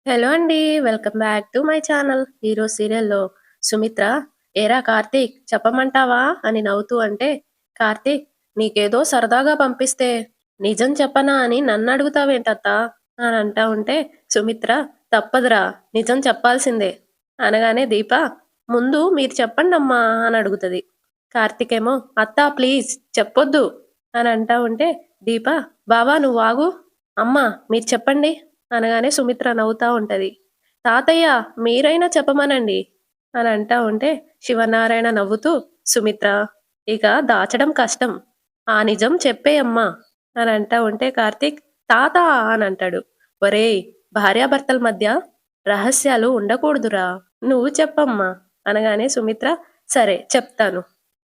Hello అండి. Welcome back to my channel. ఈరోజు సీరియల్‌లో సుమిత్ర, "ఏరా కార్తీక్ చెప్పమంటావా?" అని నవ్వుతూ అంటే, "కార్తీక్ నీకేదో సరదాగా పంపిస్తే నిజం చెప్పనా అని నన్నడుగుతావేంటత్తా?" అని అంటా ఉంటే, సుమిత్ర, "తప్పదురా నిజం చెప్పాల్సిందే" అనగానే దీప, "ముందు మీరు చెప్పండమ్మా" అని అడుగుతది. కార్తీక్ ఏమో, "అత్తా ప్లీజ్ చెప్పొద్దు" అని అంటా ఉంటే, దీప, "బావ నువ్వాగు, అమ్మ మీరు చెప్పండి" అనగానే సుమిత్ర నవ్వుతా ఉంటది. "తాతయ్య మీరైనా చెప్పమనండి" అని అంటా ఉంటే శివనారాయణ నవ్వుతూ, "సుమిత్ర ఇక దాచడం కష్టం. ఆ నిజం చెప్పేయమ్మా" అని అంటా ఉంటే కార్తీక్, "తాత" అని అంటాడు. "ఒరేయ్ భార్యాభర్తల మధ్య రహస్యాలు ఉండకూడదురా. నువ్వు చెప్పమ్మా" అనగానే సుమిత్ర, "సరే చెప్తాను.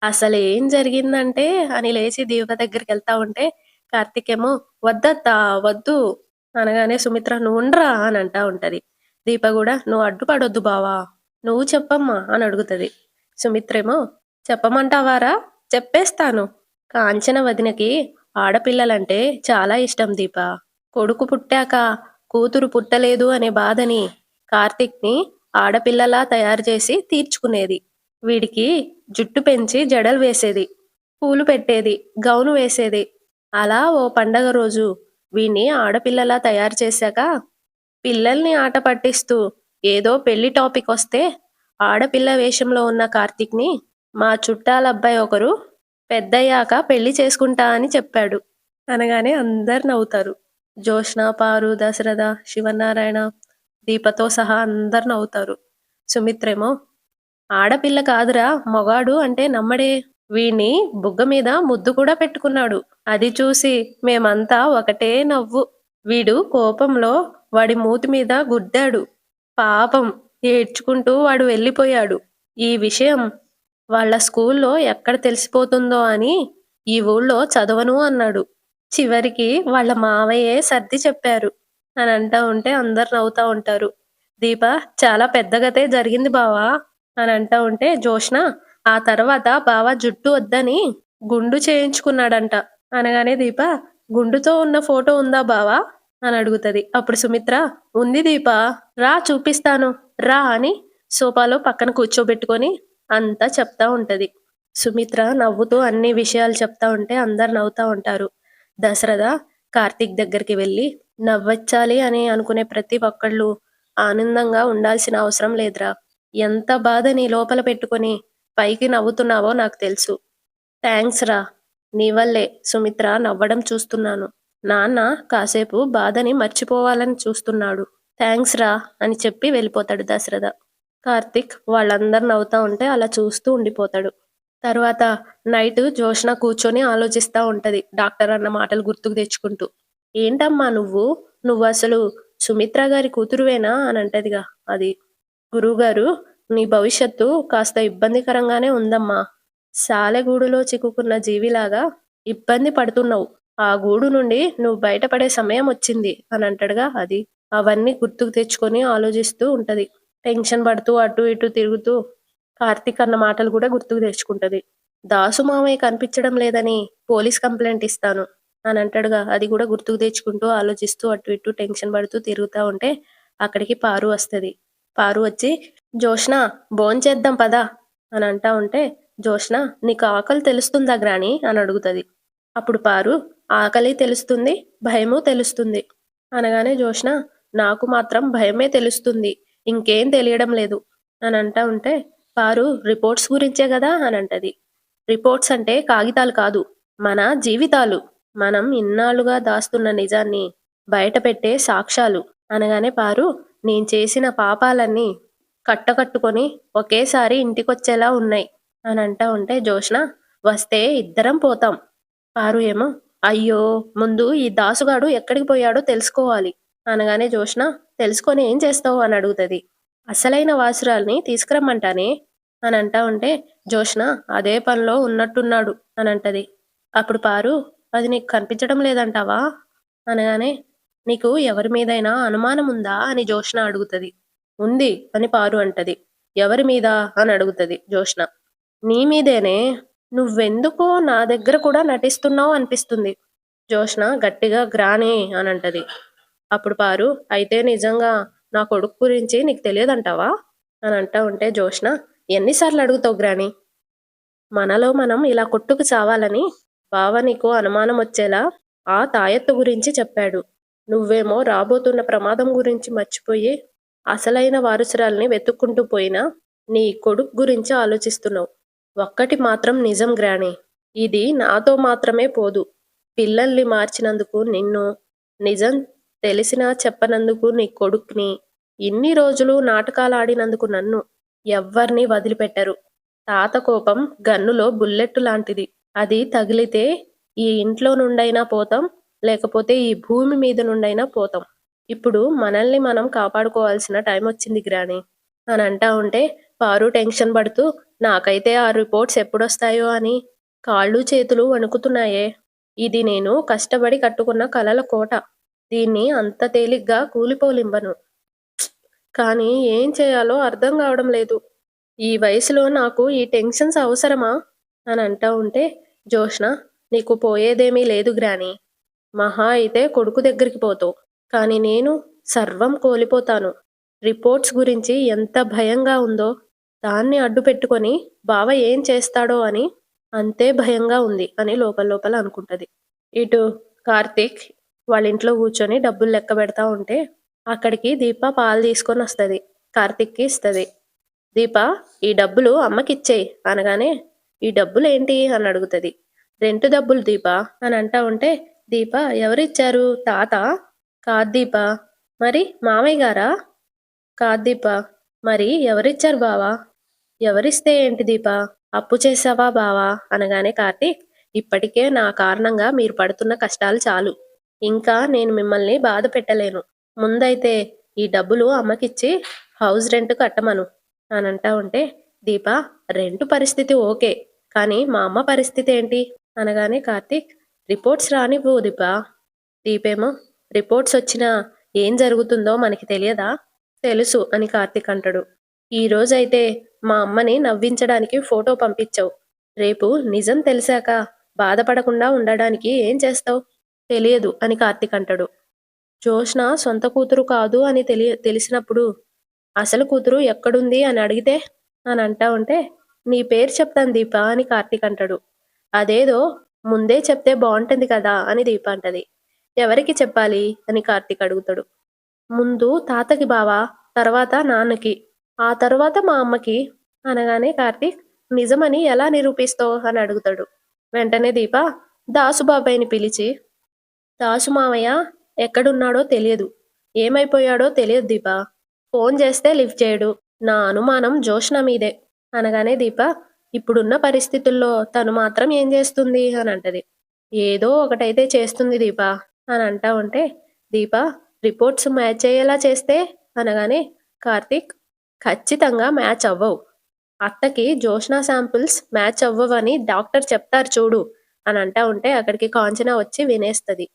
అసలేం జరిగిందంటే" అని లేచి దీప దగ్గరికెళ్తా ఉంటే కార్తీక్ ఏమో, "వద్దత్తా వద్దు" అనగానే సుమిత్ర, "నువ్వుండ్రా" అని అంటా ఉంటది. దీప గూడా, "నువ్వు అడ్డుపడొద్దు బావా. నువ్వు చెప్పమ్మా" అని అడుగుతది. సుమిత్రేమో, "చెప్పమంటావారా? చెప్పేస్తాను. కాంచన వదినకి ఆడపిల్లలంటే చాలా ఇష్టం దీప. కొడుకు పుట్టాక కూతురు పుట్టలేదు అనే బాధని కార్తీక్‌ని ఆడపిల్లలా తయారు చేసి తీర్చుకునేది. వీడికి జుట్టు పెంచి జడలు వేసేది. పూలు పెట్టేది. గౌను వేసేది. అలా ఓ పండగ రోజు వీణ్ణి ఆడపిల్లలా తయారు చేశాక, పిల్లల్ని ఆట పట్టిస్తూ ఏదో పెళ్లి టాపికొస్తే, ఆడపిల్ల వేషంలో ఉన్న కార్తీక్‌ని మా చుట్టాలబ్బాయి ఒకరు పెద్దయ్యాక పెళ్లి చేసుకుంటా అని చెప్పాడు. అనగానే అందరు నవ్వుతారు. జోష్న, పారు, దశరథ, శివనారాయణ, దీపతో సహా అందరు నవ్వుతారు. సుమిత్రేమో, "ఆడపిల్ల కాదురా మొగాడు అంటే నమ్మడే. వీణ్ణి బుగ్గ మీద ముద్దు కూడా పెట్టుకున్నాడు. అది చూసి మేమంతా ఒకటే నవ్వు. వీడు కోపంలో వాడి మూతి మీద గుద్దాడు. పాపం ఏడ్చుకుంటూ వాడు వెళ్ళిపోయాడు. ఈ విషయం వాళ్ళ స్కూల్లో ఎక్కడ తెలిసిపోతుందో అని ఈ ఊళ్ళో చదవను అన్నాడు. చివరికి వాళ్ళ మావయ్యే సర్ది చెప్పారు" అని అంటా ఉంటే అందరు నవ్వుతా ఉంటారు. దీప, "చాలా పెద్ద కథే జరిగింది బావా" అని అంటా ఉంటే జోష్న, "ఆ తర్వాత బావ జుట్టు వద్దని గుండు చేయించుకున్నాడంట" అనగానే దీప, "గుండుతో ఉన్న ఫోటో ఉందా బావా" అని అడుగుతది. అప్పుడు సుమిత్ర, "ఉంది దీప, రా చూపిస్తాను రా" అని సోఫాలో పక్కన కూర్చోబెట్టుకొని అంతా చెప్తా ఉంటది. సుమిత్ర నవ్వుతూ అన్ని విషయాలు చెప్తా ఉంటే అందరు నవ్వుతా ఉంటారు. దశరథ కార్తీక్ దగ్గరికి వెళ్ళి, "నవ్వొచ్చాలి అని అనుకునే ప్రతి ఒక్కళ్ళు ఆనందంగా ఉండాల్సిన అవసరం లేదురా. ఎంత బాధ నీ లోపల పెట్టుకొని పైకి నవ్వుతున్నావో నాకు తెలుసు. థాంక్స్ రా. నీ వల్లే సుమిత్ర నవ్వడం చూస్తున్నాను. నాన్న కాసేపు బాధని మర్చిపోవాలని చూస్తున్నాడు. థాంక్స్ రా" అని చెప్పి వెళ్ళిపోతాడు దశరథ. కార్తీక్ వాళ్ళందరూ నవ్వుతా ఉంటే అలా చూస్తూ ఉండిపోతాడు. తర్వాత నైటు జోష్న కూర్చొని ఆలోచిస్తా ఉంటది. డాక్టర్ అన్న మాటలు గుర్తుకు తెచ్చుకుంటూ. "ఏంటమ్మా నువ్వు? నువ్వసలు సుమిత్ర గారి కూతురువేనా?" అని అంటదిగా అది. "గురువుగారు, నీ భవిష్యత్తు కాస్త ఇబ్బందికరంగానే ఉందమ్మా. సాలెగూడులో చిక్కుకున్న జీవిలాగా ఇబ్బంది పడుతున్నావు. ఆ గూడు నుండి నువ్వు బయటపడే సమయం వచ్చింది" అని అంటాడుగా అది. అవన్నీ గుర్తుకు తెచ్చుకొని ఆలోచిస్తూ ఉంటది. టెన్షన్ పడుతూ అటు ఇటు తిరుగుతూ కార్తీక్ అన్న మాటలు కూడా గుర్తుకు తెచ్చుకుంటది. "దాసు మామయ్య కనిపించడం లేదని పోలీస్ కంప్లైంట్ ఇస్తాను" అని అంటాడుగా అది కూడా గుర్తుకు తెచ్చుకుంటూ ఆలోచిస్తూ అటు ఇటు టెన్షన్ పడుతూ తిరుగుతా ఉంటే అక్కడికి పారు వస్తది. పారు వచ్చి, "జోష్న భోంచేద్దాం పదా" అని అంటా ఉంటే జోష్న, "నీకు ఆకలి తెలుస్తుందా గ్రాని" అని అడుగుతది. అప్పుడు పారు, "ఆకలి తెలుస్తుంది, భయము తెలుస్తుంది" అనగానే జోష్న, "నాకు మాత్రం భయమే తెలుస్తుంది. ఇంకేం తెలియడం లేదు" అని అంటా ఉంటే పారు, "రిపోర్ట్స్ గురించే గదా" అని అంటది. "రిపోర్ట్స్ అంటే కాగితాలు కాదు. మన జీవితాలు. మనం ఇన్నాళ్లుగా దాస్తున్న నిజాన్ని బయటపెట్టే సాక్ష్యాలు" అనగానే పారు, "నేను చేసిన పాపాలన్నీ కట్టకట్టుకొని ఒకేసారి ఇంటికొచ్చేలా ఉన్నాయి" అని అంటా ఉంటే జోష్న, "వస్తే ఇద్దరం పోతాం." పారు ఏమో, "అయ్యో ముందు ఈ దాసుగాడు ఎక్కడికి పోయాడో తెలుసుకోవాలి" అనగానే జోష్న, "తెలుసుకొని ఏం చేస్తావు" అని అడుగుతది. "అసలైన వాసురాల్ని తీసుకురమ్మంటానే" అని అంటా ఉంటే జోష్న, "అదే పనిలో ఉన్నట్టున్నాడు" అని అంటది. అప్పుడు పారు, "అది నీకు కనిపించడం లేదంటావా" అనగానే, "నీకు ఎవరి మీదైనా అనుమానం ఉందా" అని జోష్న అడుగుతది. "ఉంది" అని పారు అంటది. "ఎవరి మీద" అని అడుగుతది జోష్న. "నీ మీదేనే. నువ్వెందుకో నా దగ్గర కూడా నటిస్తున్నావు అనిపిస్తుంది" జోష్న గట్టిగా, "గ్రాని" అని అంటది. అప్పుడు పారు, "అయితే నిజంగా నా కొడుకు గురించి నీకు తెలియదంటావా అని అంటా ఉంటే జోష్న, ఎన్నిసార్లు అడుగుతావు గ్రాని? మనలో మనం ఇలా కొట్టుకు చావాలని బావ నీకు అనుమానం వచ్చేలా ఆ తాయెత్తు గురించి చెప్పాడు. నువ్వేమో రాబోతున్న ప్రమాదం గురించి మర్చిపోయి అసలైన వారసురాల్ని వెతుక్కుంటూ పోయినా నీ కొడుకు గురించి ఆలోచిస్తున్నావు. ఒక్కటి మాత్రం నిజం గ్రాని, ఇది నాతో మాత్రమే పోదు. పిల్లల్ని మార్చినందుకు నిన్ను, నిజం తెలిసినా చెప్పనందుకు నీ కొడుక్ని, ఇన్ని రోజులు నాటకాలు ఆడినందుకు నన్ను ఎవ్వర్నీ వదిలిపెట్టరు. తాత కోపం గన్నులో బుల్లెట్టు లాంటిది. అది తగిలితే ఈ ఇంట్లో నుండైనా పోతాం, లేకపోతే ఈ భూమి మీద నుండైనా పోతాం. ఇప్పుడు మనల్ని మనం కాపాడుకోవాల్సిన టైం వచ్చింది గ్రాని అని అంటా ఉంటే పారు టెన్షన్ పడుతూ, నాకైతే ఆ రిపోర్ట్స్ ఎప్పుడొస్తాయో అని కాళ్ళు చేతులు వణుకుతున్నాయే. ఇది నేను కష్టపడి కట్టుకున్న కలల కోట. దీన్ని అంత తేలిగ్గా కూలిపోలింబను. కానీ ఏం చేయాలో అర్థం కావడం లేదు. ఈ వయసులో నాకు ఈ టెన్షన్స్ అవసరమా అని అంటా ఉంటే జోష్న, నీకు పోయేదేమీ లేదు గ్రాని. మహా అయితే కొడుకు దగ్గరికి పోతావు, కానీ నేను సర్వం కోల్పోతాను. రిపోర్ట్స్ గురించి ఎంత భయంగా ఉందో దాన్ని అడ్డు పెట్టుకొని బావ ఏం చేస్తాడో అని అంతే భయంగా ఉంది అని లోపల లోపల అనుకుంటది. ఇటు కార్తీక్ వాళ్ళ ఇంట్లో కూర్చొని డబ్బులు లెక్క పెడతా ఉంటే అక్కడికి దీప పాలు తీసుకొని వస్తుంది. కార్తీక్కి ఇస్తుంది. దీప, ఈ డబ్బులు అమ్మకిచ్చేయి అనగానే, ఈ డబ్బులు ఏంటి అని అడుగుతుంది. రెంట్ డబ్బులు దీప అని అంటా ఉంటే దీప, ఎవరిచ్చారు? తాత? కాదు దీప. మరి మామయ్య గారా? కాదు దీప. మరి ఎవరిచ్చారు బావా? ఎవరిస్తే ఏంటి దీప? అప్పు చేసావా బావా అనగానే కార్తీక్, ఇప్పటికే నా కారణంగా మీరు పడుతున్న కష్టాలు చాలు. ఇంకా నేను మిమ్మల్ని బాధ పెట్టలేను. ముందైతే ఈ డబ్బులు అమ్మకిచ్చి హౌస్ రెంట్ కట్టమను అని అంటా ఉంటే దీప, రెంటు పరిస్థితి ఓకే, కానీ మా అమ్మ పరిస్థితి ఏంటి అనగానే కార్తీక్, రిపోర్ట్స్ రానివ్వు దీప. దీపేమో, రిపోర్ట్స్ వచ్చినా ఏం జరుగుతుందో మనకి తెలియదా? తెలుసు అని కార్తీక్ అంటాడు. ఈ రోజైతే మా అమ్మని నవ్వించడానికి ఫోటో పంపించావు. రేపు నిజం తెలిసాక బాధపడకుండా ఉండడానికి ఏం చేస్తావు? తెలియదు అని కార్తీక్ అంటాడు. జోష్న సొంత కూతురు కాదు అని తెలిసినప్పుడు అసలు కూతురు ఎక్కడుంది అని అడిగితే అని అంటా ఉంటే, నీ పేరు చెప్తాను దీప అని కార్తీక్ అంటాడు. అదేదో ముందే చెప్తే బాగుంటుంది కదా అని దీప అంటది. ఎవరికి చెప్పాలి అని కార్తీక్ అడుగుతాడు. ముందు తాతకి బావా, తర్వాత నాన్నకి, ఆ తర్వాత మా అమ్మకి అనగానే కార్తీక్, నిజమని ఎలా నిరూపిస్తావు అని అడుగుతాడు. వెంటనే దీప దాసు బాబాయిని పిలిచి, దాసు మామయ్య ఎక్కడున్నాడో తెలియదు, ఏమైపోయాడో తెలియదు దీప. ఫోన్ చేస్తే లిఫ్ట్ చేయడు. నా అనుమానం జోష్న మీదే అనగానే దీప, ఇప్పుడున్న పరిస్థితుల్లో తను మాత్రం ఏం చేస్తుంది అని అంటది. ఏదో ఒకటైతే చేస్తుంది దీప అని అంటా ఉంటే దీప, రిపోర్ట్స్ మ్యాచ్ అయ్యేలా చేస్తే అనగానే కార్తీక్, ఖచ్చితంగా మ్యాచ్ అవ్వవు. అత్తకి జోష్న శాంపుల్స్ మ్యాచ్ అవ్వవని డాక్టర్ చెప్తారు చూడు అని అంటా ఉంటే అక్కడికి కాంచన వచ్చి వినేస్తుంది.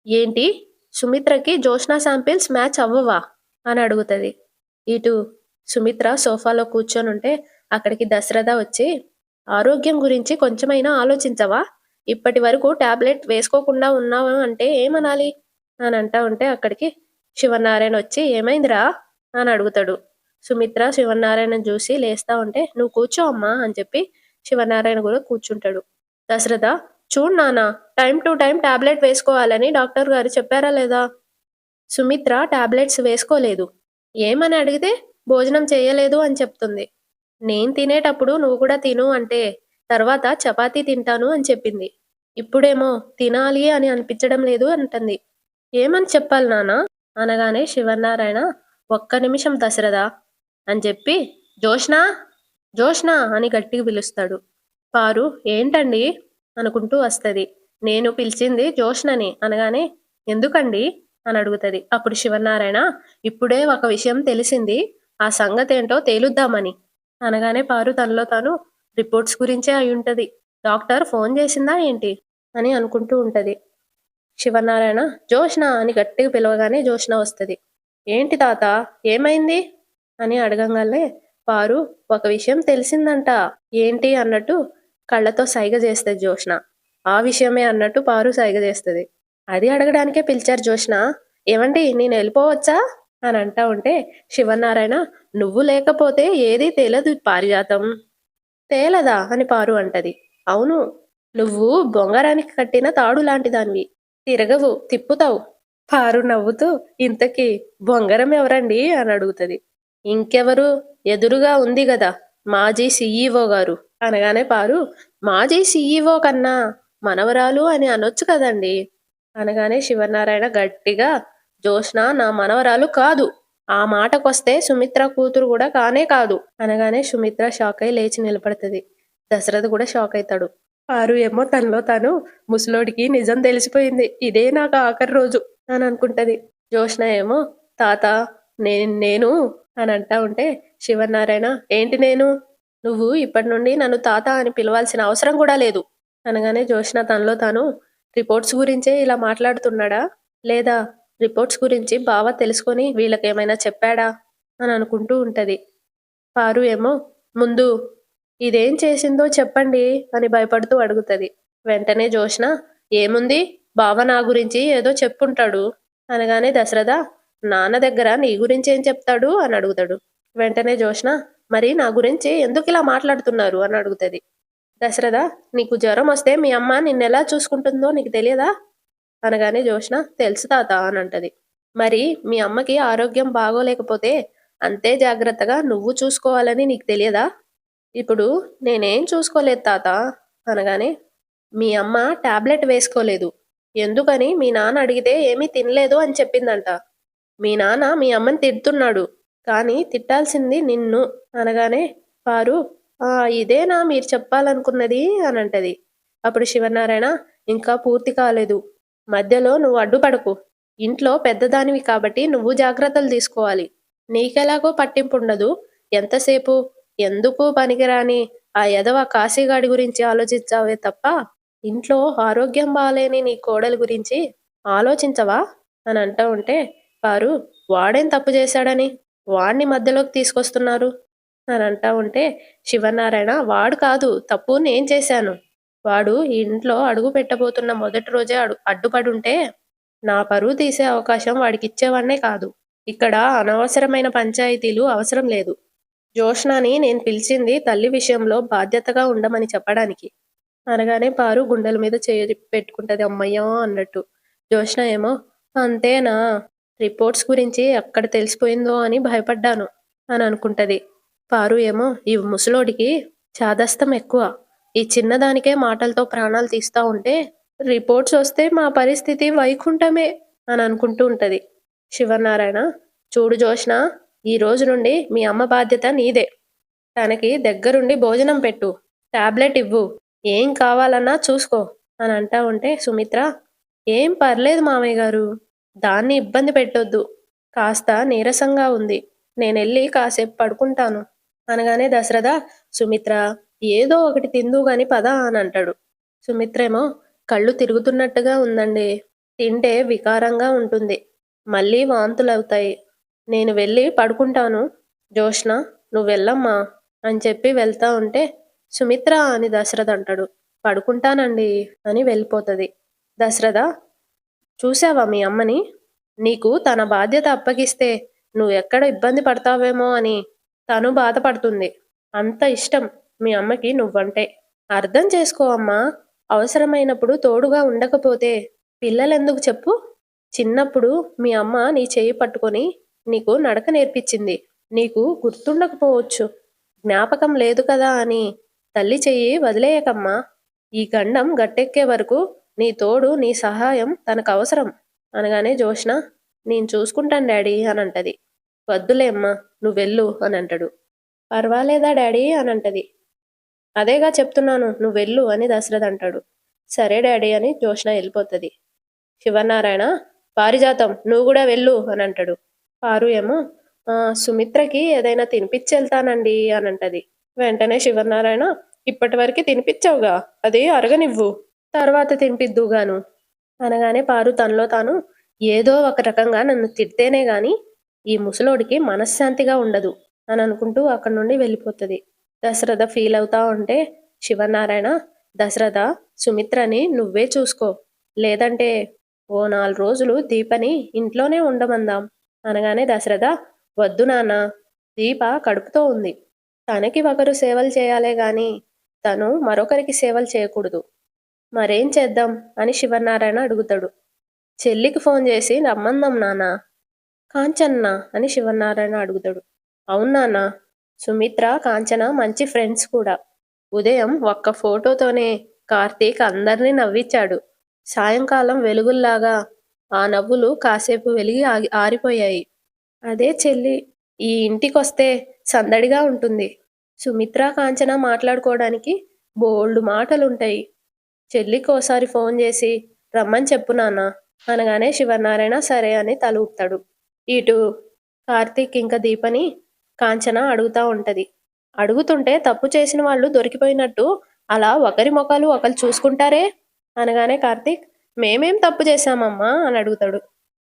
ఏంటి, సుమిత్రకి జోష్న శాంపిల్స్ మ్యాచ్ అవ్వవా అని అడుగుతుంది. ఇటు సుమిత్ర సోఫాలో కూర్చొని ఉంటే అక్కడికి దశరథ వచ్చి, ఆరోగ్యం గురించి కొంచెమైనా ఆలోచించవా? ఇప్పటి వరకు టాబ్లెట్ వేసుకోకుండా ఉన్నావా అంటే ఏమనాలి అని అంటా ఉంటే అక్కడికి శివనారాయణ వచ్చి, ఏమైందిరా అని అడుగుతాడు. సుమిత్ర శివనారాయణ చూసి లేస్తా ఉంటే, నువ్వు కూర్చో అమ్మా అని చెప్పి శివనారాయణ కూడా కూర్చుంటాడు. దశరథ, చూడు నాన్న, టైం టు టైం టాబ్లెట్ వేసుకోవాలని డాక్టర్ గారు చెప్పారా లేదా? సుమిత్ర టాబ్లెట్స్ వేసుకోలేదు. ఏమని అడిగితే భోజనం చేయలేదు అని చెప్తుంది. నేను తినేటప్పుడు నువ్వు కూడా తిను అంటే తర్వాత చపాతీ తింటాను అని చెప్పింది. ఇప్పుడేమో తినాలి అని అనిపించడం లేదు అంటుంది. ఏమని చెప్పాలి నాన్న అనగానే శివనారాయణ, ఒక్క నిమిషం దశరథ అని చెప్పి, జోష్నా జోష్నా అని గట్టిగా పిలుస్తాడు. పారు ఏంటండి అనుకుంటూ వస్తుంది. నేను పిలిచింది జోష్నని అనగానే, ఎందుకండి అని అడుగుతుంది. అప్పుడు శివనారాయణ, ఇప్పుడే ఒక విషయం తెలిసింది, ఆ సంగతి ఏంటో తేలుద్దామని అనగానే పారు తనలో తాను, రిపోర్ట్స్ గురించే అయి ఉంటది, డాక్టర్ ఫోన్ చేసిందా ఏంటి అని అనుకుంటూ ఉంటది. శివనారాయణ జోష్న అని గట్టిగా పిలవగానే జోష్న వస్తుంది. ఏంటి తాత, ఏమైంది అని అడగంగానే పారు ఒక విషయం తెలిసిందంట. ఏంటి అన్నట్టు కళ్ళతో సైగ చేస్తుంది జోష్న. ఆ విషయమే అన్నట్టు పారు సైగ చేస్తుంది. అది అడగడానికే పిలిచారు జోష్న. ఏమండి, నేను వెళ్ళిపోవచ్చా అని అంటా ఉంటే శివనారాయణ నువ్వు లేకపోతే ఏదీ తేలదు పారిజాతం. తేలదా అని పారు అంటది. అవును, నువ్వు బొంగరానికి కట్టిన తాడు లాంటిదానివి. తిరగవు, తిప్పుతావు. పారు నవ్వుతూ ఇంతకీ బొంగరం ఎవరండి అని అడుగుతది. ఇంకెవరు, ఎదురుగా ఉంది గదా మాజీ సీఈఓ గారు అనగానే పారు మాజీ సీఈఓ కన్నా మనవరాలు అని అనొచ్చు కదండి అనగానే శివనారాయణ గట్టిగా జోష్న నా మనవరాలు కాదు, ఆ మాటకొస్తే సుమిత్ర కూతురు కూడా కానే కాదు అనగానే సుమిత్ర షాక్ అయి లేచి నిలబడుతుంది. దశరథ కూడా షాక్ అవుతాడు. పారు ఏమో తనలో తాను ముసలోడికి నిజం తెలిసిపోయింది, ఇదే నాకు ఆఖరి రోజు అని అనుకుంటది. జోష్న ఏమో తాత నేను అని అంటా ఉంటే శివనారాయణ ఏంటి నేను, నువ్వు ఇప్పటి నుండి నన్ను తాత అని పిలవాల్సిన అవసరం కూడా లేదు అనగానే జోష్న తనలో తాను రిపోర్ట్స్ గురించే ఇలా మాట్లాడుతున్నాడా, లేదా రిపోర్ట్స్ గురించి బావ తెలుసుకొని వీళ్ళకేమైనా చెప్పాడా అని అనుకుంటూ ఉంటది. పారు ఏమో ముందు ఇదేం చేసిందో చెప్పండి అని భయపడుతూ అడుగుతది. వెంటనే జోష్న ఏముంది, బావ నా గురించి ఏదో చెప్పుంటాడు అనగానే దశరథ నాన్న దగ్గర నీ గురించి ఏం చెప్తాడు అని అడుగుతాడు. వెంటనే జోష్న మరి నా గురించి ఎందుకు ఇలా మాట్లాడుతున్నారు అని అడుగుతుంది. దశరథ నీకు జ్వరం వస్తే మీ అమ్మ నిన్నెలా చూసుకుంటుందో నీకు తెలియదా అనగానే జోష్న తెలుసు తాత అని అంటది. మరి మీ అమ్మకి ఆరోగ్యం బాగోలేకపోతే అంతే జాగ్రత్తగా నువ్వు చూసుకోవాలని నీకు తెలియదా, ఇప్పుడు నేనేం చూసుకోలేదు తాత అనగానే మీ అమ్మ టాబ్లెట్ వేసుకోలేదు, ఎందుకని మీ నాన్న అడిగితే ఏమీ తినలేదు అని చెప్పిందంట. మీ నాన్న మీ అమ్మని తిడుతున్నాడు, కానీ తిట్టాల్సింది నిన్ను అనగానే పారు ఇదేనా మీరు చెప్పాలనుకున్నది అని అంటది. అప్పుడు శివనారాయణ ఇంకా పూర్తి కాలేదు, మధ్యలో నువ్వు అడ్డుపడకు, ఇంట్లో పెద్దదానివి కాబట్టి నువ్వు జాగ్రత్తలు తీసుకోవాలి, నీకెలాగో పట్టింపు ఉండదు, ఎంతసేపు ఎందుకు పనికిరాని ఆ ఎదవ కాశీగాడి గురించి ఆలోచించావే తప్ప ఇంట్లో ఆరోగ్యం బాలేని నీ కోడలి గురించి ఆలోచించవా అని అంటూ ఉంటే పారు వాడేం తప్పు చేశాడని వాడిని మధ్యలోకి తీసుకొస్తున్నారు అని అంటా ఉంటే శివనారాయణ వాడు కాదు తప్పు నేను చేశాను, వాడు ఈ ఇంట్లో అడుగు పెట్టబోతున్న మొదటి రోజే అడ్డుపడుంటే నా పరువు తీసే అవకాశం వాడికి ఇచ్చేవాడినే కాదు, ఇక్కడ అనవసరమైన పంచాయతీలు అవసరం లేదు, జోష్నాని నేను పిలిచింది తల్లి విషయంలో బాధ్యతగా ఉండమని చెప్పడానికి అనగానే పారు గుండెల మీద చేయి పెట్టుకుంటది అమ్మయ్యా అన్నట్టు. జోష్న ఏమో అంతేనా, రిపోర్ట్స్ గురించి ఎక్కడ తెలిసిపోయిందో అని భయపడ్డాను అని అనుకుంటది. పారు ఏమో ఈ ముసలోడికి చాదస్తం ఎక్కువ, ఈ చిన్నదానికే మాటలతో ప్రాణాలు తీస్తా ఉంటే రిపోర్ట్స్ వస్తే మా పరిస్థితి వైకుంఠమే అని అనుకుంటూ ఉంటది. శివనారాయణ చూడు జోష్న, ఈ రోజు నుండి మీ అమ్మ బాధ్యత నీదే, తనకి దగ్గరుండి భోజనం పెట్టు, టాబ్లెట్ ఇవ్వు, ఏం కావాలన్నా చూసుకో అని అంటా ఉంటే సుమిత్ర ఏం పర్లేదు మామయ్య గారు, దాన్ని ఇబ్బంది పెట్టొద్దు, కాస్త నీరసంగా ఉంది, నేనెళ్ళి కాసేపు పడుకుంటాను అనగానే దశరథ సుమిత్ర ఏదో ఒకటి తిందు గాని పద అని అంటాడు. సుమిత్రేమో కళ్ళు తిరుగుతున్నట్టుగా ఉందండి, తింటే వికారంగా ఉంటుంది, మళ్ళీ వాంతులవుతాయి, నేను వెళ్ళి పడుకుంటాను, జోష్న నువ్వు వెళ్ళమ్మా అని చెప్పి వెళ్తా ఉంటే సుమిత్ర అని దశరథ అంటాడు. పడుకుంటానండి అని వెళ్ళిపోతుంది. దశరథ చూసావా మీ అమ్మని, నీకు తన బాధ్యత అప్పగిస్తే నువ్వు ఎక్కడ ఇబ్బంది పడతావేమో అని తను బాధపడుతుంది, అంత ఇష్టం మీ అమ్మకి నువ్వంటే, అర్థం చేసుకో అమ్మా, అవసరమైనప్పుడు తోడుగా ఉండకపోతే పిల్లలెందుకు చెప్పు, చిన్నప్పుడు మీ అమ్మ నీ చేయి పట్టుకొని నీకు నడక నేర్పించింది, నీకు గుర్తుండకపోవచ్చు, జ్ఞాపకం లేదు కదా అని తల్లి చెయ్యి వదిలేయకమ్మా, ఈ గండం గట్టెక్కే వరకు నీ తోడు నీ సహాయం తనకు అవసరం అనగానే జోష్న నేను చూసుకుంటాను డాడీ అని అంటది. వద్దులే అమ్మా నువ్వెళ్ళు అని అంటాడు. పర్వాలేదా డాడీ అని అంటది. అదేగా చెప్తున్నాను నువ్వెళ్ళు అని దశరథ్ అంటాడు. సరే డాడీ అని జోష్న వెళ్ళిపోతుంది. శివనారాయణ పారిజాతం నువ్వు కూడా వెళ్ళు అని అంటాడు. పారు ఏమో సుమిత్రకి ఏదైనా తినిపించి వెళ్తానండి అని అంటది. వెంటనే శివనారాయణ ఇప్పటి వరకు తినిపించావుగా, అది అరగనివ్వు, తర్వాత తినిపిద్దుగాను అనగానే పారు తనలో తాను ఏదో ఒక రకంగా నన్ను తిడితేనే గాని ఈ ముసలోడికి మనశ్శాంతిగా ఉండదు అని అనుకుంటూ అక్కడి నుండి వెళ్ళిపోతుంది. దశరథ ఫీల్ అవుతా ఉంటే శివనారాయణ దశరథ సుమిత్రని నువ్వే చూసుకో, లేదంటే ఓ 4 రోజులు దీపని ఇంట్లోనే ఉండమందాం అనగానే దశరథ, వద్దు నాన్న, దీప కడుపుతో ఉంది. తనకి ఒకరు సేవలు చేయాలే గాని తను మరొకరికి సేవలు చేయకూడదు. మరేం చేద్దాం అని శివనారాయణ అడుగుతాడు. చెల్లికి ఫోన్ చేసి రమ్మందాం నాన్న. కాంచన్న అని శివనారాయణ అడుగుతాడు. అవును నాన్న, సుమిత్ర కాంచన మంచి ఫ్రెండ్స్ కూడా. ఉదయం ఒక్క ఫోటోతోనే కార్తీక్ అందరినీ నవ్వించాడు. సాయంకాలం వెలుగుల్లాగా ఆ నవ్వులు కాసేపు వెలిగి ఆరిపోయాయి. అదే చెల్లి ఈ ఇంటికొస్తే సందడిగా ఉంటుంది. సుమిత్ర కాంచన మాట్లాడుకోవడానికి బోల్డు మాటలుంటాయి. చెల్లికోసారి ఫోన్ చేసి రమ్మని చెప్పు నాన్న అనగానే శివనారాయణ సరే అని తల ఊపుతాడు. ఇటు కార్తీక్ ఇంకా దీపని కాంచన అడుగుతా ఉంటది. అడుగుతుంటే తప్పు చేసిన వాళ్ళు దొరికిపోయినట్టు అలా ఒకరి ముఖాలు ఒకరు చూసుకుంటారే అనగానే కార్తీక్, మేమేం తప్పు చేశామమ్మా అని అడుగుతాడు.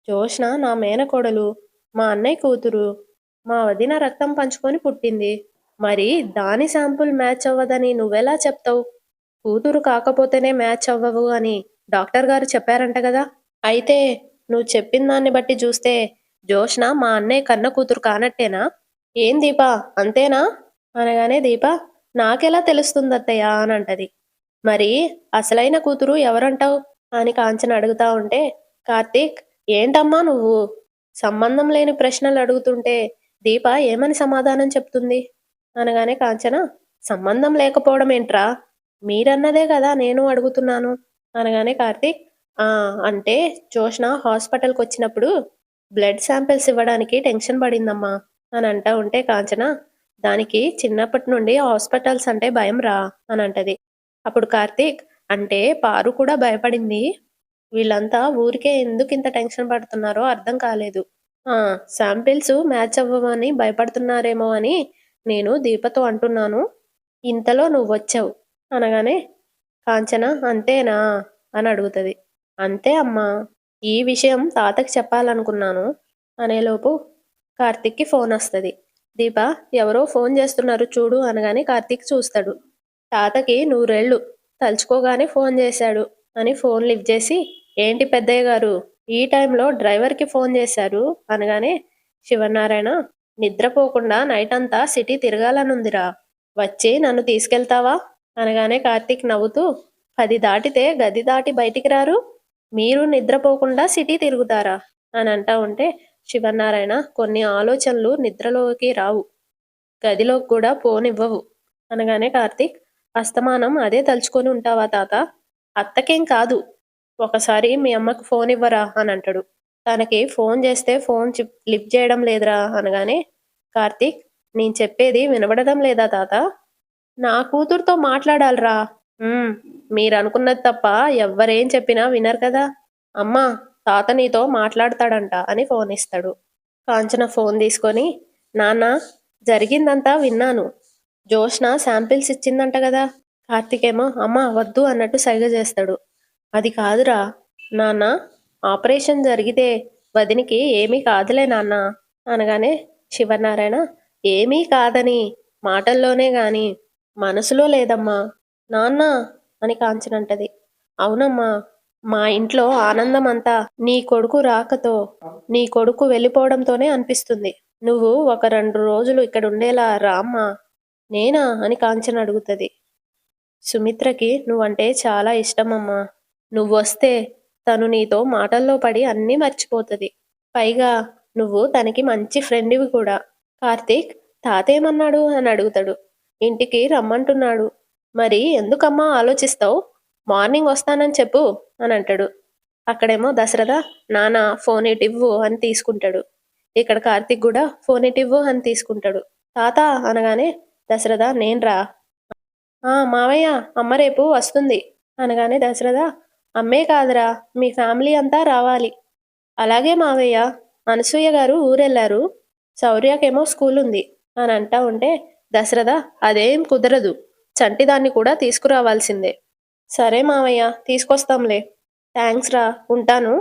జోష్న నా మేనకోడలు, మా అన్నయ్య కూతురు, మా వదిన రక్తం పంచుకొని పుట్టింది. మరి దాని శాంపుల్ మ్యాచ్ అవ్వదని నువ్వెలా చెప్తావు? కూతురు కాకపోతేనే మ్యాచ్ అవ్వవు అని డాక్టర్ గారు చెప్పారంట కదా. అయితే నువ్వు చెప్పిన దాన్ని బట్టి చూస్తే జోష్న మా అన్నయ్య కన్న కూతురు కానట్టేనా? ఏం దీపా అంతేనా అనగానే దీప, నాకెలా తెలుస్తుంది అత్తయ్య అని అంటది. మరి అసలైన కూతురు ఎవరంటావు అని కాంచన అడుగుతా ఉంటే కార్తీక్, ఏంటమ్మా నువ్వు సంబంధం లేని ప్రశ్నలు అడుగుతుంటే దీప ఏమని సమాధానం చెప్తుంది అనగానే కాంచన, సంబంధం లేకపోవడం ఏంట్రా, మీరన్నదే కదా నేను అడుగుతున్నాను అనగానే కార్తీక్, అంటే జోష్న హాస్పిటల్కి వచ్చినప్పుడు బ్లడ్ శాంపిల్స్ ఇవ్వడానికి టెన్షన్ పడిందమ్మా అని అంటా ఉంటే కాంచన, దానికి చిన్నప్పటి నుండి హాస్పిటల్స్ అంటే భయం రా అని అంటది. అప్పుడు కార్తీక్, అంటే పారు కూడా భయపడింది. వీళ్ళంతా ఊరికే ఎందుకు ఇంత టెన్షన్ పడుతున్నారో అర్థం కాలేదు. శాంపిల్స్ మ్యాచ్ అవ్వమని భయపడుతున్నారేమో అని నేను దీపతో అంటున్నాను. ఇంతలో నువ్వు వచ్చావు అనగానే కాంచన, అంతేనా అని అడుగుతుంది. అంతే అమ్మా, ఈ విషయం తాతకి చెప్పాలనుకున్నాను అనేలోపు కార్తీక్కి ఫోన్ వస్తుంది. దీప, ఎవరో ఫోన్ చేస్తున్నారు చూడు అనగానే కార్తీక్ చూస్తాడు. తాతకి నూరేళ్ళు, తలుచుకోగానే ఫోన్ చేశాడు అని ఫోన్ లిఫ్ట్ చేసి, ఏంటి పెద్దయ్య గారు ఈ టైంలో డ్రైవర్కి ఫోన్ చేశారు అనగానే శివనారాయణ, నిద్రపోకుండా నైట్ అంతా సిటీ తిరగాలనుందిరా, వచ్చి నన్ను తీసుకెళ్తావా అనగానే కార్తీక్ నవ్వుతూ, 10 దాటితే గది దాటి బయటికి రారు, మీరు నిద్రపోకుండా సిటీ తిరుగుతారా అని అంటా ఉంటే శివనారాయణ, కొన్ని ఆలోచనలు నిద్రలోకి రావు, గదిలోకి కూడా పోనివ్వవు అనగానే కార్తీక్, అస్తమానం అదే తలుచుకొని ఉంటావా తాత? అత్తకేం కాదు, ఒకసారి మీ అమ్మకు ఫోన్ ఇవ్వరా అని అంటాడు. తనకి ఫోన్ చేస్తే ఫోన్ లిఫ్ట్ చేయడం లేదురా అనగానే కార్తీక్, నేను చెప్పేది వినబడడం లేదా తాత? నా కూతురుతో మాట్లాడాలిరా. మీరు అనుకున్నది తప్ప ఎవ్వరేం చెప్పినా వినరు కదా. అమ్మా, తాత నీతో మాట్లాడతాడంట అని ఫోన్ ఇస్తాడు. కాంచన ఫోన్ తీసుకొని, నాన్న జరిగిందంతా విన్నాను, జోష్న శాంపిల్స్ ఇచ్చిందంట కదా. కార్తీక్ ఏమో అమ్మ వద్దు అన్నట్టు సైగ చేస్తాడు. అది కాదురా నాన్న, ఆపరేషన్ జరిగితే వదినికి ఏమీ కాదులే నాన్న అనగానే శివనారాయణ, ఏమీ కాదని మాటల్లోనే గాని మనసులో లేదమ్మా నాన్న అని కాంచనంటది. అవునమ్మా, మా ఇంట్లో ఆనందం అంతా నీ కొడుకు రాకతో, నీ కొడుకు వెళ్ళిపోవడంతోనే అనిపిస్తుంది. నువ్వు ఒక 2 రోజులు ఇక్కడ ఉండేలా రామ్మా. నేనా అని కాంచన అడుగుతుంది. సుమిత్రకి నువ్వంటే చాలా ఇష్టమమ్మా. నువ్వొస్తే తను నీతో మాటల్లో పడి అన్నీ మర్చిపోతుంది. పైగా నువ్వు తనకి మంచి ఫ్రెండ్వి కూడా. కార్తీక్, తాతేమన్నాడు అని అడుగుతాడు. ఇంటికి రమ్మంటున్నాడు. మరి ఎందుకమ్మా ఆలోచిస్తావు? మార్నింగ్ వస్తానని చెప్పు అని అంటాడు. అక్కడేమో దశరథ, నాన్న ఫోన్ ఇటివ్వు అని తీసుకుంటాడు. ఇక్కడ కార్తీక్ కూడా ఫోన్ ఇటివ్వు అని తీసుకుంటాడు. తాత అనగానే దశరథ, నేన్రా. మావయ్య, అమ్మ రేపు వస్తుంది అనగానే దశరథ, అమ్మే కాదురా, మీ ఫ్యామిలీ అంతా రావాలి. అలాగే మావయ్య, అనసూయ గారు ఊరెళ్ళారు, శౌర్యకేమో స్కూల్ ఉంది అని అంటా ఉంటే దశరథ, అదేం కుదరదు, చంటిదాన్ని కూడా తీసుకురావాల్సిందే. సరే మావయ్య, తీసుకొస్తాంలే. థ్యాంక్స్ రా, ఉంటాను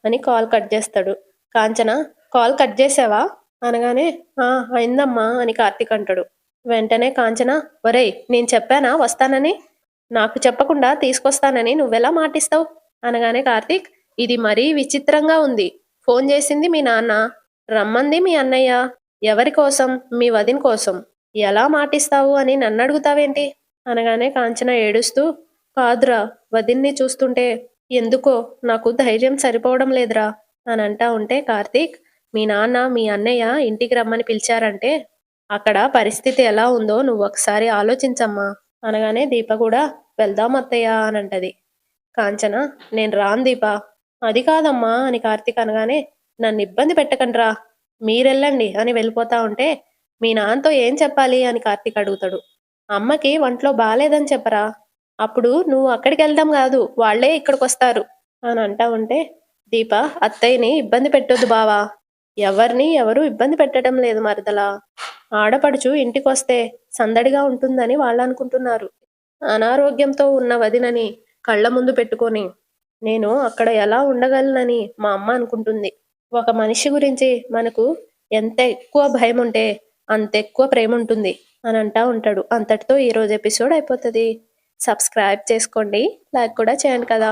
అని కాల్ కట్ చేస్తాడు. కాంచన, కాల్ కట్ చేసావా అనగానే అయిందమ్మా అని కార్తీక్ అంటాడు. వెంటనే కాంచన, ఒరేయ్ నేను చెప్పానా వస్తానని? నాకు చెప్పకుండా తీసుకొస్తానని నువ్వెలా మాటిస్తావు అనగానే కార్తీక్, ఇది మరీ విచిత్రంగా ఉంది. ఫోన్ చేసింది మీ నాన్న, రమ్మంది మీ అన్నయ్య. ఎవరి కోసం? మీ వదిన కోసం. ఎలా మాటిస్తావు అని నన్నడుగుతావేంటి? అనగానే కాంచన ఏడుస్తూ, కాదురా, వదిన్ని చూస్తుంటే ఎందుకో నాకు ధైర్యం సరిపోవడం లేదురా అనంటా ఉంటే కార్తీక్, మీ నాన్న, మీ అన్నయ్య ఇంటికి రమ్మని పిలిచారంటే అక్కడ పరిస్థితి ఎలా ఉందో నువ్వొకసారి ఆలోచించమ్మా అనగానే దీప కూడా వెళ్దాం అత్తయ్య అనంటది. కాంచన, నేను రాను దీపా. అది కాదమ్మా అని కార్తీక్ అనగానే, నన్ను ఇబ్బంది పెట్టకండ్రా, మీరెళ్ళండి అని వెళ్ళిపోతా ఉంటే, మీ నాన్నతో ఏం చెప్పాలి అని కార్తీక్ అడుగుతాడు. అమ్మకి ఒంట్లో బాలేదని చెప్పరా, అప్పుడు నువ్వు అక్కడికి వెళ్దాం కాదు, వాళ్లే ఇక్కడికొస్తారు అని అంటా ఉంటే, దీప, అత్తయ్యని ఇబ్బంది పెట్టొద్దు బావా. ఎవరిని ఎవరు ఇబ్బంది పెట్టడం లేదు మరదలా. ఆడపడుచు ఇంటికొస్తే సందడిగా ఉంటుందని వాళ్ళు అనుకుంటున్నారు. అనారోగ్యంతో ఉన్న వదినని కళ్ళ ముందు పెట్టుకొని నేను అక్కడ ఎలా ఉండగలనని మా అమ్మ అనుకుంటుంది. ఒక మనిషి గురించి మనకు ఎంత ఎక్కువ భయం ఉంటే అంత ఎక్కువ ప్రేమ ఉంటుంది అని అంటా ఉంటాడు. అంతటితో ఈరోజు ఎపిసోడ్ అయిపోతుంది. సబ్స్క్రైబ్ చేసుకోండి, లైక్ కూడా చేయండి కదా.